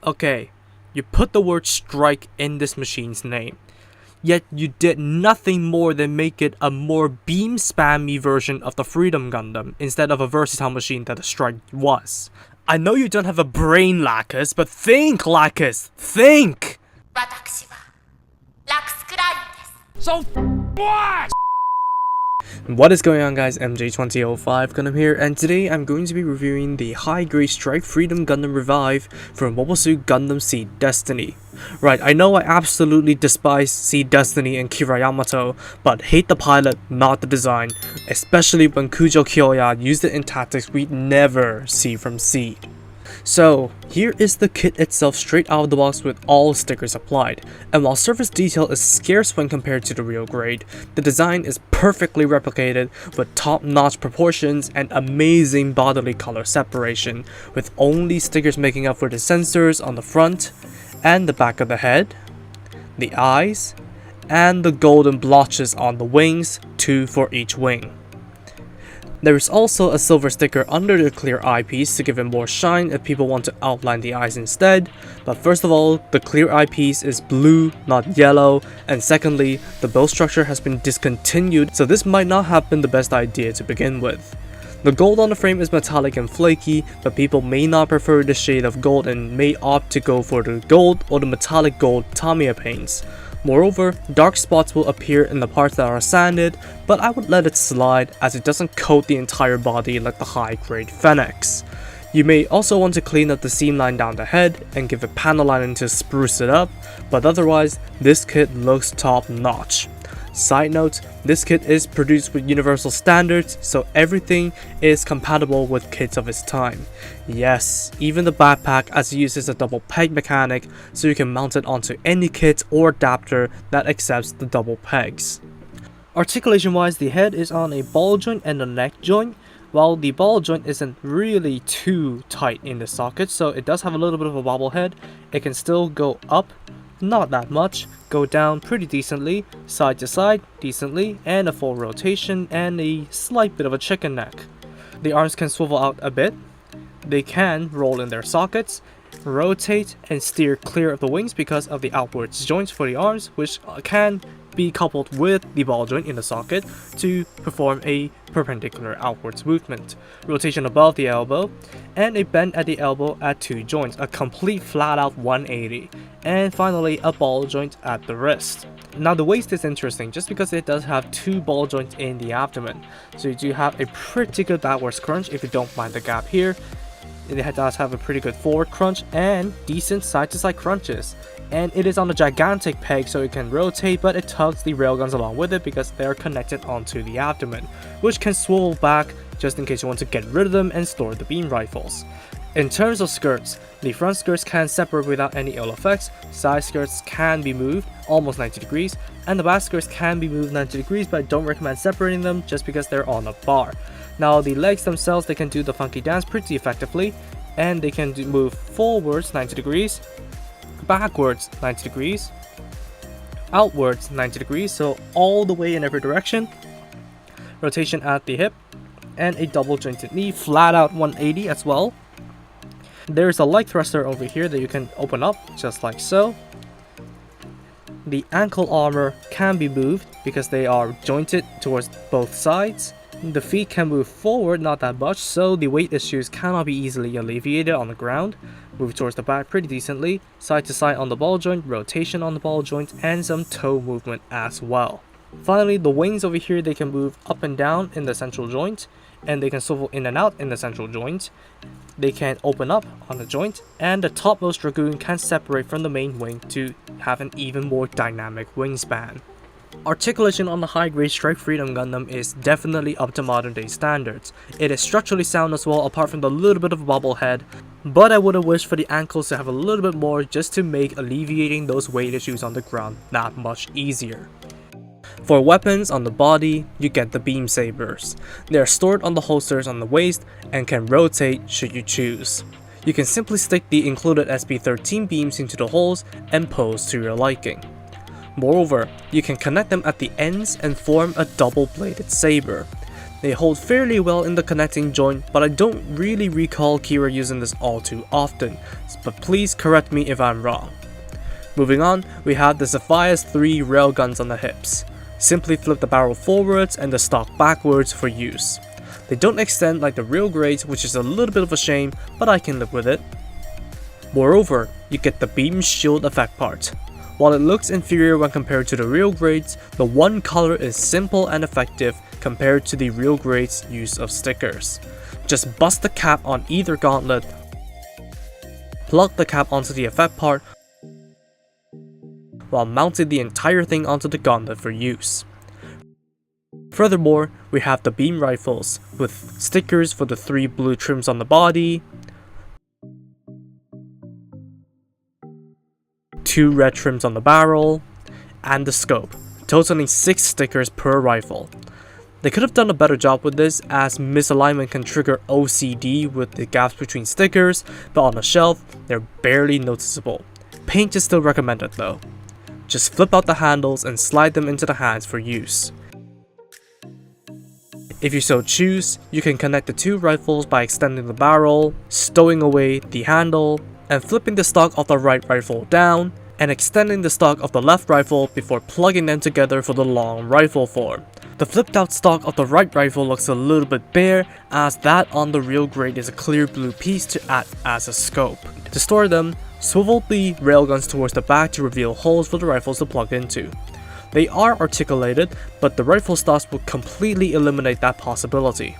Okay, you put the word strike in this machine's name, yet you did nothing more than make it a more beam spammy version of the Freedom Gundam instead of a versatile machine that the strike was. I know you don't have a brain, Lacus, but think, Lacus! Think! So what? What is going on, guys? MJ2005 Gundam here, and today I'm going to be reviewing the high-grade Strike Freedom Gundam Revive from Mobile Suit Gundam Seed Destiny. Right, I know I absolutely despise Seed Destiny and Kira Yamato, but hate the pilot, not the design, especially when Kujo Kyoya used it in tactics we'd never see from Seed. So, here is the kit itself straight out of the box with all stickers applied, and while surface detail is scarce when compared to the real grade, the design is perfectly replicated with top-notch proportions and amazing bodily color separation, with only stickers making up for the sensors on the front and the back of the head, the eyes, and the golden blotches on the wings, 2 for each wing. There is also a silver sticker under the clear eyepiece to give it more shine if people want to outline the eyes instead, but first of all, the clear eyepiece is blue, not yellow, and secondly, the build structure has been discontinued, so this might not have been the best idea to begin with. The gold on the frame is metallic and flaky, but people may not prefer the shade of gold and may opt to go for the gold or the metallic gold Tamiya paints. Moreover, dark spots will appear in the parts that are sanded, but I would let it slide as it doesn't coat the entire body like the high-grade Fenix. You may also want to clean up the seam line down the head and give it panel lining to spruce it up, but otherwise, this kit looks top-notch. Side note, this kit is produced with universal standards, so everything is compatible with kits of its time. Yes, even the backpack, as it uses a double peg mechanic, so you can mount it onto any kit or adapter that accepts the double pegs. Articulation wise, the head is on a ball joint and a neck joint, while the ball joint isn't really too tight in the socket, so it does have a little bit of a wobble head. It can still go up, not that much, go down pretty decently, side to side decently, and a full rotation and a slight bit of a chicken neck. The arms can swivel out a bit, they can roll in their sockets, rotate and steer clear of the wings because of the outwards joints for the arms, which can be coupled with the ball joint in the socket to perform a perpendicular outwards movement, rotation above the elbow, and a bend at the elbow at 2 joints, a complete flat out 180, and finally a ball joint at the wrist. Now the waist is interesting just because it does have 2 ball joints in the abdomen, so you do have a pretty good backwards crunch if you don't mind the gap here. It does have a pretty good forward crunch and decent side to side crunches. And it is on a gigantic peg so it can rotate, but it tugs the railguns along with it because they are connected onto the abdomen, which can swivel back just in case you want to get rid of them and store the beam rifles. In terms of skirts, the front skirts can separate without any ill effects, side skirts can be moved almost 90 degrees, and the back skirts can be moved 90 degrees, but I don't recommend separating them just because they're on a bar. Now the legs themselves, they can do the funky dance pretty effectively, and they can move forwards 90 degrees, backwards 90 degrees, outwards 90 degrees, so all the way in every direction, rotation at the hip, and a double jointed knee, flat out 180 as well. There's a leg thruster over here that you can open up just like so. The ankle armor can be moved because they are jointed towards both sides. The feet can move forward, not that much, so the weight issues cannot be easily alleviated on the ground. Move towards the back pretty decently, side to side on the ball joint, rotation on the ball joint, and some toe movement as well. Finally, the wings over here, they can move up and down in the central joint, and they can swivel in and out in the central joint. They can open up on the joint, and the topmost Dragoon can separate from the main wing to have an even more dynamic wingspan. Articulation on the high-grade Strike Freedom Gundam is definitely up to modern day standards. It is structurally sound as well, apart from the little bit of a bobble head, but I would have wished for the ankles to have a little bit more just to make alleviating those weight issues on the ground that much easier. For weapons on the body, you get the beam sabers. They are stored on the holsters on the waist and can rotate should you choose. You can simply stick the included SP13 beams into the holes and pose to your liking. Moreover, you can connect them at the ends and form a double-bladed saber. They hold fairly well in the connecting joint, but I don't really recall Kira using this all too often, but please correct me if I'm wrong. Moving on, we have the Zephyr's 3 railguns on the hips. Simply flip the barrel forwards and the stock backwards for use. They don't extend like the real grades, which is a little bit of a shame, but I can live with it. Moreover, you get the beam shield effect part. While it looks inferior when compared to the real grades, the one color is simple and effective compared to the real grades' use of stickers. Just bust the cap on either gauntlet, plug the cap onto the effect part, while mounting the entire thing onto the gauntlet for use. Furthermore, we have the beam rifles, with stickers for the 3 blue trims on the body, 2 red trims on the barrel, and the scope, totaling 6 stickers per rifle. They could have done a better job with this, as misalignment can trigger OCD with the gaps between stickers, but on the shelf, they're barely noticeable. Paint is still recommended though. Just flip out the handles and slide them into the hands for use. If you so choose, you can connect the 2 rifles by extending the barrel, stowing away the handle, and flipping the stock of the right rifle down, and extending the stock of the left rifle before plugging them together for the long rifle form. The flipped out stock of the right rifle looks a little bit bare, as that on the real grade is a clear blue piece to act as a scope. To store them, swivel the railguns towards the back to reveal holes for the rifles to plug into. They are articulated, but the rifle stocks will completely eliminate that possibility.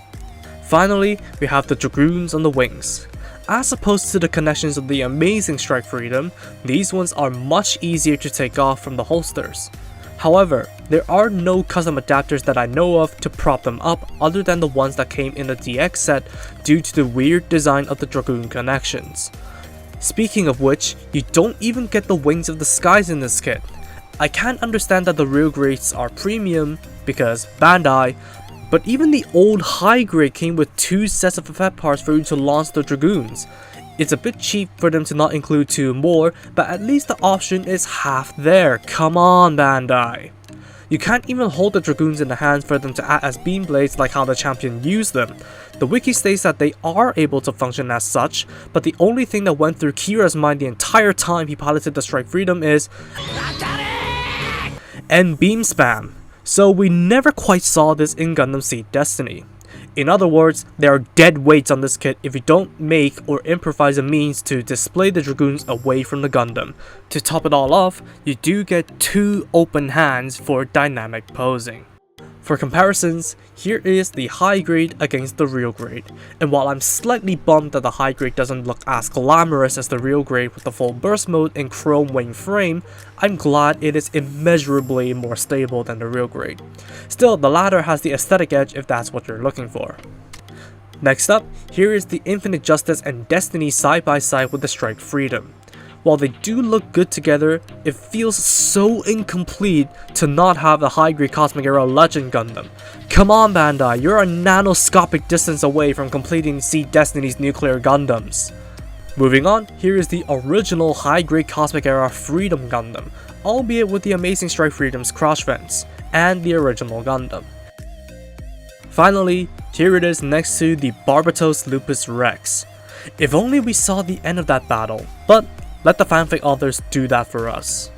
Finally, we have the dragoons on the wings. As opposed to the connections of the amazing Strike Freedom, these ones are much easier to take off from the holsters. However, there are no custom adapters that I know of to prop them up other than the ones that came in the DX set due to the weird design of the dragoon connections. Speaking of which, you don't even get the Wings of the Skies in this kit. I can't understand that the real grades are premium because Bandai, but even the old high grade came with 2 sets of effect parts for you to launch the dragoons. It's a bit cheap for them to not include 2 more, but at least the option is half there. Come on, Bandai. You can't even hold the dragoons in the hands for them to act as beam blades like how the champion used them. The wiki states that they are able to function as such, but the only thing that went through Kira's mind the entire time he piloted the Strike Freedom is and beam spam. So we never quite saw this in Gundam Seed Destiny. In other words, there are dead weights on this kit if you don't make or improvise a means to display the dragoons away from the Gundam. To top it all off, you do get 2 open hands for dynamic posing. For comparisons, here is the high grade against the real grade, and while I'm slightly bummed that the high grade doesn't look as glamorous as the real grade with the full burst mode and chrome wing frame, I'm glad it is immeasurably more stable than the real grade. Still, the latter has the aesthetic edge if that's what you're looking for. Next up, here is the Infinite Justice and Destiny side by side with the Strike Freedom. While they do look good together, it feels so incomplete to not have the high-grade Cosmic Era Legend Gundam. Come on, Bandai, you're a nanoscopic distance away from completing Seed Destiny's nuclear Gundams. Moving on, here is the original high-grade Cosmic Era Freedom Gundam, albeit with the amazing Strike Freedom's cross vents, and the original Gundam. Finally, here it is next to the Barbatos Lupus Rex. If only we saw the end of that battle, but let the fanfic authors do that for us.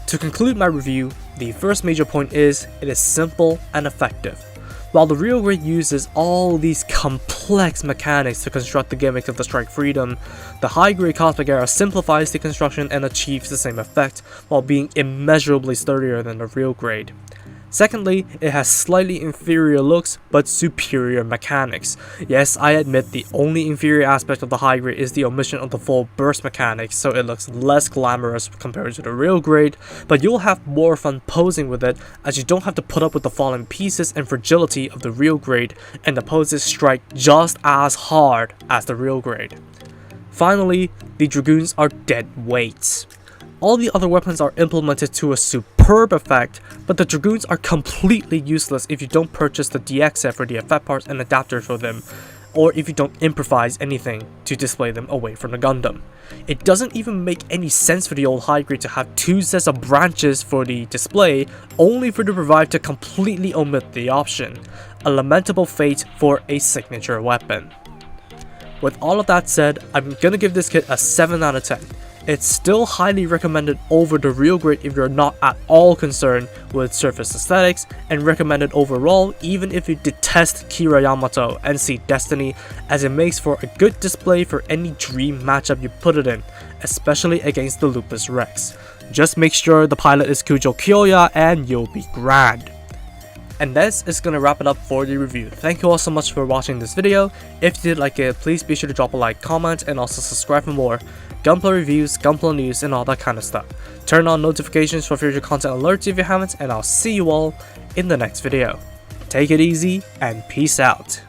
To conclude my review, the first major point is it is simple and effective. While the real grade uses all these complex mechanics to construct the gimmicks of the Strike Freedom, the high grade Cosmic Era simplifies the construction and achieves the same effect while being immeasurably sturdier than the real grade. Secondly, it has slightly inferior looks but superior mechanics. Yes, I admit the only inferior aspect of the high grade is the omission of the full burst mechanics, so it looks less glamorous compared to the real grade, but you'll have more fun posing with it as you don't have to put up with the falling pieces and fragility of the real grade, and the poses strike just as hard as the real grade. Finally, the dragoons are dead weights. All the other weapons are implemented to a superb effect, but the dragoons are completely useless if you don't purchase the DX set for the effect parts and adapters for them. or if you don't improvise anything to display them away from the Gundam. It doesn't even make any sense for the old high grade to have 2 sets of branches for the display, only for the Revive to completely omit the option. A lamentable fate for a signature weapon. With all of that said, I'm gonna give this kit a 7 out of 10. It's still highly recommended over the real grade if you're not at all concerned with surface aesthetics, and recommended overall even if you detest Kira Yamato and Seed Destiny, as it makes for a good display for any dream matchup you put it in, especially against the Lupus Rex. Just make sure the pilot is Kujo Kyoya and you'll be grand. And this is gonna wrap it up for the review. Thank you all so much for watching this video. If you did like it, please be sure to drop a like, comment, and also subscribe for more Gunpla reviews, Gunpla news, and all that kind of stuff. Turn on notifications for future content alerts if you haven't, and I'll see you all in the next video. Take it easy, and peace out.